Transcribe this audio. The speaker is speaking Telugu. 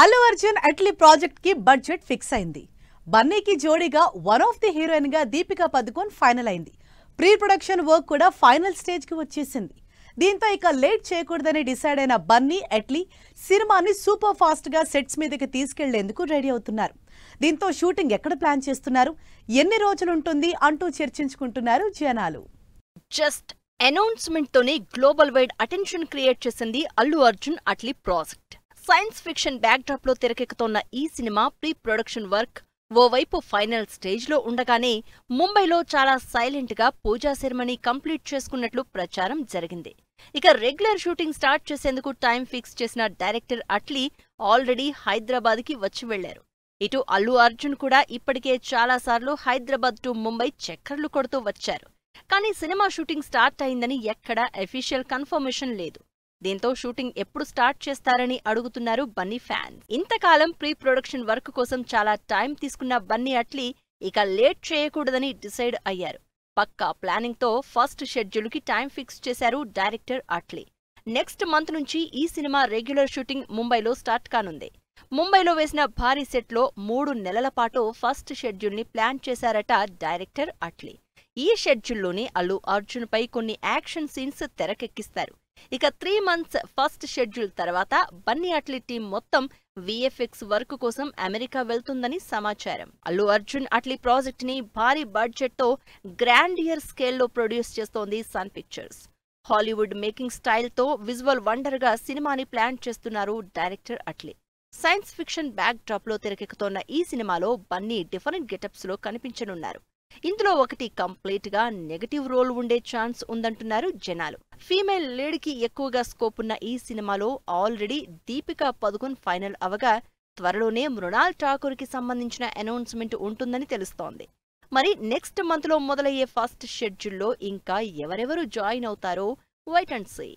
అల్లు అర్జున్ అట్లీ ప్రాజెక్ట్ కి బడ్జెట్ ఫిక్స్ అయింది. బన్నీకి జోడీగా వన్ ఆఫ్ ది హీరోయిన్ గా దీపికా పదుకోన్ ఫైనల్ అయింది. ప్రీ ప్రొడక్షన్ వర్క్ కూడా ఫైనల్ స్టేజ్ కి వచ్చేసింది. దీంతో ఇక లేట్ చేయకూడదని డిసైడ్ అయిన బన్నీ అట్లీ సినిమాని సూపర్ ఫాస్ట్ గా సెట్స్ మీదకి తీసుకెళ్లేందుకు రెడీ అవుతున్నారు. దీంతో షూటింగ్ ఎక్కడ ప్లాన్ చేస్తున్నారు, ఎన్ని రోజులు ఉంటుంది అంటూ చర్చించుకుంటున్నారు జనాలు. జస్ట్ అనౌన్స్మెంట్ తోనే గ్లోబల్ వైడ్ అటెన్షన్ క్రియేట్ చేసింది Allu Arjun Atlee project. Science fiction backdrop లో తెరకెక్కుతోన్న ఈ సినిమా ప్రీ ప్రొడక్షన్ వర్క్ ఓవైపు ఫైనల్ స్టేజ్ లో ఉండగానే ముంబైలో చాలా సైలెంట్ గా పూజా సెరమనీ కంప్లీట్ చేసుకున్నట్లు ప్రచారం జరిగింది. ఇక రెగ్యులర్ షూటింగ్ స్టార్ట్ చేసేందుకు టైం ఫిక్స్ చేసిన డైరెక్టర్ అట్లీ ఆల్రెడీ హైదరాబాద్ కి వచ్చి వెళ్లారు. ఇటు అల్లు అర్జున్ కూడా ఇప్పటికే చాలాసార్లు హైదరాబాద్ టు ముంబై చక్కర్లు కొడుతూ వచ్చారు. కానీ సినిమా షూటింగ్ స్టార్ట్ అయిందని ఎక్కడా అఫీషియల్ కన్ఫర్మేషన్ లేదు. దీంతో షూటింగ్ ఎప్పుడు స్టార్ట్ చేస్తారని అడుగుతున్నారు బన్నీ ఫ్యాన్స్. ఇంతకాలం ప్రీ ప్రొడక్షన్ వర్క్ కోసం చాలా టైం తీసుకున్న బన్నీ అట్లీ ఇక లేట్ చేయకూడదని డిసైడ్ అయ్యారు. పక్కా ప్లానింగ్ తో ఫస్ట్ షెడ్యూల్ కి టైం ఫిక్స్ చేశారు డైరెక్టర్ అట్లీ. నెక్స్ట్ మంత్ నుంచి ఈ సినిమా రెగ్యులర్ షూటింగ్ ముంబైలో స్టార్ట్ కానుంది. ముంబైలో వేసిన భారీ సెట్ లో 3 నెలల పాటు ఫస్ట్ షెడ్యూల్ ని ప్లాన్ చేశారట డైరెక్టర్ అట్లీ. ఈ షెడ్యూల్లోనే అల్లు అర్జున్ పై కొన్ని యాక్షన్ సీన్స్ తెరకెక్కిస్తారు. ఇక 3 మంత్స్ ఫస్ట్ షెడ్యూల్ తర్వాత బన్నీ అట్లీ టీం మొత్తం విఎఫ్ఎక్స్ వర్క్ కోసం అమెరికా వెళ్తుందని సమాచారం. అల్లు అర్జున్ అట్లీ ప్రాజెక్ట్ ని భారీ బడ్జెట్ తో గ్రాండియర్ స్కేల్లో ప్రొడ్యూస్ చేస్తోంది Sun Pictures. Hollywood making style తో విజువల్ వండర్ గా సినిమాని ప్లాన్ చేస్తున్నారు director Atlee. Science fiction backdrop లో తెరకెక్కుతోన్న ఈ సినిమాలో బన్నీ డిఫరెంట్ గెటప్స్ లో కనిపించనున్నారు. ఇందులో ఒకటి కంప్లీట్ గా నెగటివ్ రోల్ ఉండే ఛాన్స్ ఉందంటున్నారు జనాలు. ఫీమేల్ లీడ్ కి ఎక్కువగా స్కోప్ ఉన్న ఈ సినిమాలో ఆల్రెడీ దీపికా పదుకోన్ ఫైనల్ అవగా త్వరలోనే మృణాల్ ఠాకూర్ కి సంబంధించిన అనౌన్స్మెంట్ ఉంటుందని తెలుస్తోంది. మరి నెక్స్ట్ మంత్ లో మొదలయ్యే ఫస్ట్ షెడ్యూల్లో ఇంకా ఎవరెవరు జాయిన్ అవుతారో వెయిట్ అండ్ సీ.